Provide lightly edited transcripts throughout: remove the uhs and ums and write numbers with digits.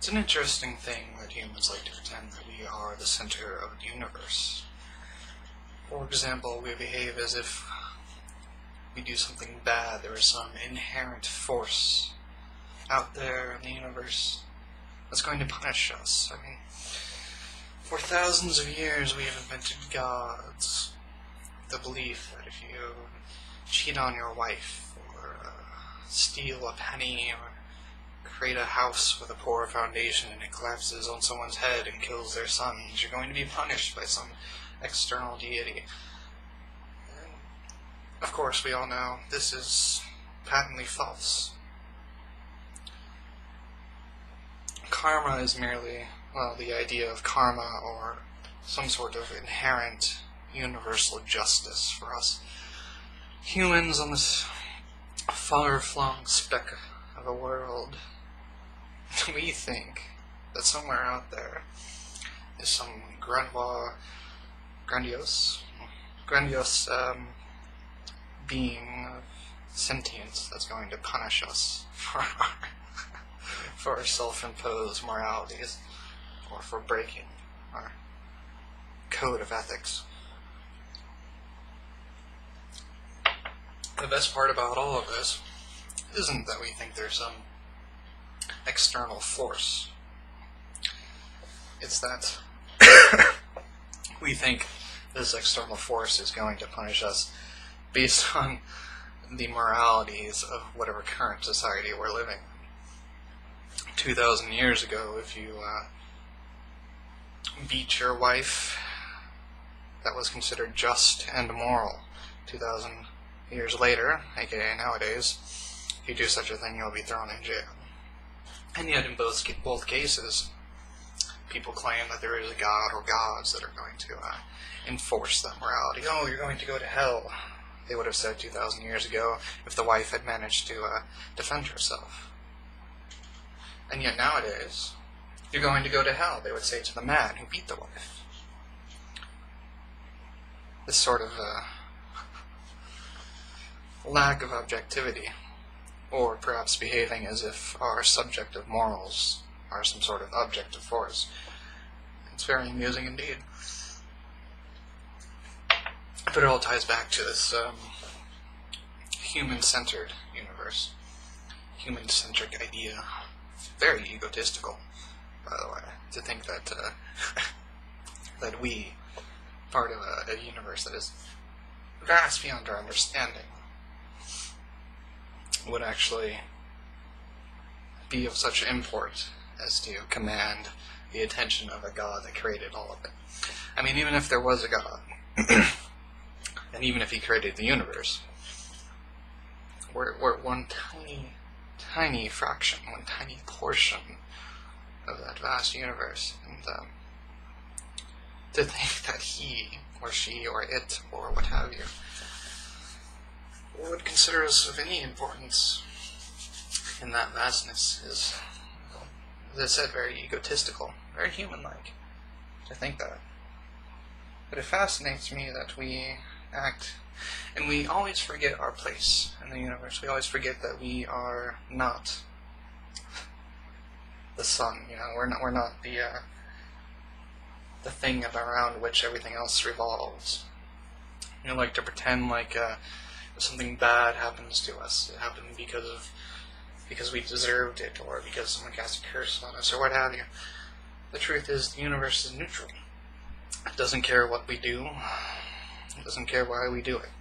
It's an interesting thing that humans like to pretend that we are the center of the universe. For example, we behave as if we do something bad. There is some inherent force out there in the universe that's going to punish us. I mean, for thousands of years we have invented gods. The belief that if you cheat on your wife, or steal a penny, or create a house with a poor foundation and it collapses on someone's head and kills their sons, you're going to be punished by some external deity. And of course, we all know this is patently false. Karma is merely, the idea of karma, or some sort of inherent universal justice for us humans on this far-flung speck of a world. We think that somewhere out there is some grandiose being of sentience that's going to punish us for our self-imposed moralities, or for breaking our code of ethics. The best part about all of this isn't that we think there's some external force. It's that we think this external force is going to punish us based on the moralities of whatever current society we're living. 2,000 years ago, if you beat your wife, that was considered just and moral. 2,000 years later, aka nowadays, if you do such a thing, you'll be thrown in jail. And yet in both cases, people claim that there is a god or gods that are going to enforce that morality. Oh, you're going to go to hell, they would have said 2,000 years ago, if the wife had managed to defend herself. And yet nowadays, you're going to go to hell, they would say to the man who beat the wife. This sort of lack of objectivity, or perhaps behaving as if our subjective morals are some sort of objective force. It's very amusing indeed. But it all ties back to this human-centered universe, human-centric idea. It's very egotistical, by the way, to think that that we, part of a universe that is vast beyond our understanding, would actually be of such import as to command the attention of a god that created all of it. I mean, even if there was a god, and even if he created the universe, we're one tiny fraction, one tiny portion of that vast universe, and to think that he, or she, or it, or what have you, would consider us of any importance in that vastness is, as I said, very egotistical, very human-like to think that. But it fascinates me that we act, and we always forget our place in the universe. We always forget that we are not the sun. You know, we're not the thing around which everything else revolves. You like to pretend like if something bad happens to us, it happened because we deserved it, or because someone cast a curse on us, or what have you. The truth is, the universe is neutral. It doesn't care what we do. It doesn't care why we do it.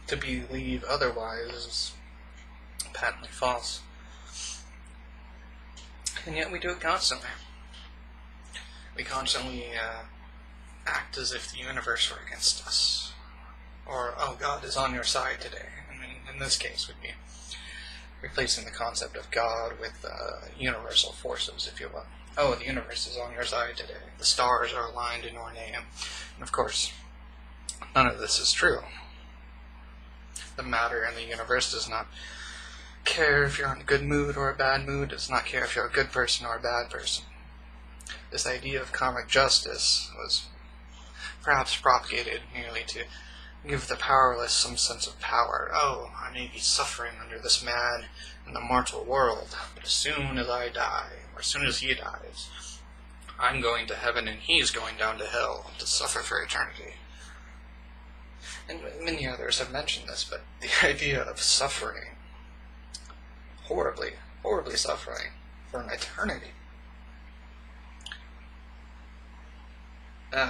To believe otherwise is patently false. And yet we do it constantly. We constantly act as if the universe were against us. Or, oh, God is on your side today. I mean, in this case would be replacing the concept of God with universal forces, if you will. Oh, the universe is on your side today. The stars are aligned in your name. And of course, none of this is true. The matter in the universe does not care if you're in a good mood or a bad mood. It does not care if you're a good person or a bad person. This idea of karmic justice was perhaps propagated merely to give the powerless some sense of power. Oh, I may be suffering under this man in the mortal world, but as soon as I die, or as soon as he dies, I'm going to heaven and he's going down to hell to suffer for eternity. And many others have mentioned this, but the idea of suffering, horribly suffering, for an eternity,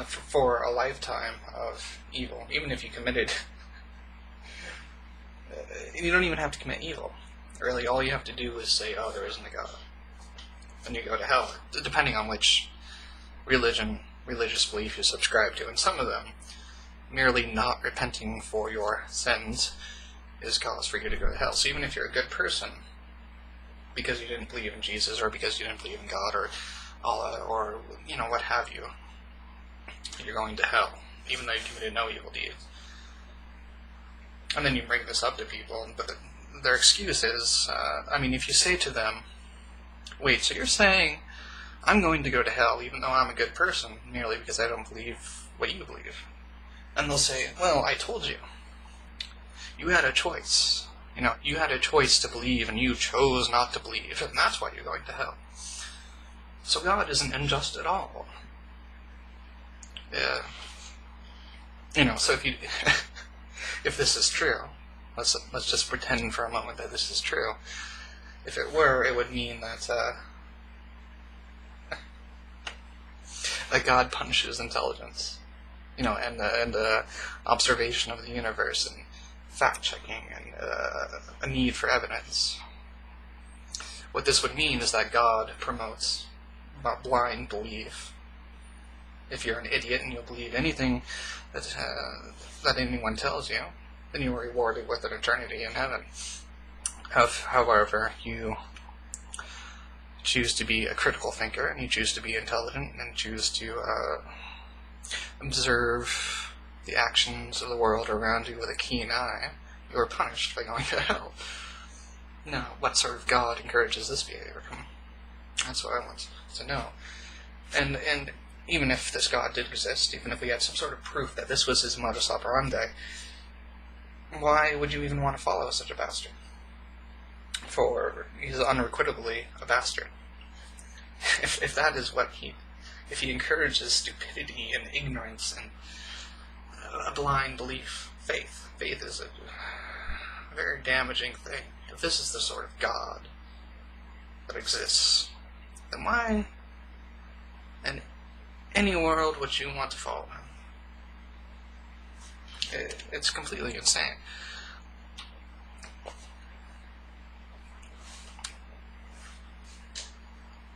for a lifetime of evil, even if you committed, you don't even have to commit evil. Really, all you have to do is say, oh, there isn't a God. And you go to hell, depending on which religious belief you subscribe to. And some of them, merely not repenting for your sins is cause for you to go to hell. So even if you're a good person, because you didn't believe in Jesus, or because you didn't believe in God, or Allah, or what have you, you're going to hell, even though you committed no evil deeds. And then you bring this up to people, but their excuse is, if you say to them, wait, so you're saying I'm going to go to hell even though I'm a good person, merely because I don't believe what you believe? And they'll say, well, I told you. You had a choice. You had a choice to believe, and you chose not to believe, and that's why you're going to hell. So God isn't unjust at all. So if this is true, let's just pretend for a moment that this is true. If it were, it would mean that that God punishes intelligence, and the observation of the universe, and fact-checking, and a need for evidence. What this would mean is that God promotes blind belief. If you're an idiot and you'll believe anything that anyone tells you, then you are rewarded with an eternity in heaven. However, you choose to be a critical thinker, and you choose to be intelligent, and choose to observe the actions of the world around you with a keen eye, you are punished by going to hell. Now, what sort of God encourages this behavior? That's what I want to know. And even if this God did exist, even if we had some sort of proof that this was his modus operandi, why would you even want to follow such a bastard? For he's unrequitably a bastard. If that is what if he encourages stupidity and ignorance and a blind belief, faith is a very damaging thing. If this is the sort of God that exists, then why in any world would you want to follow him? It's completely insane.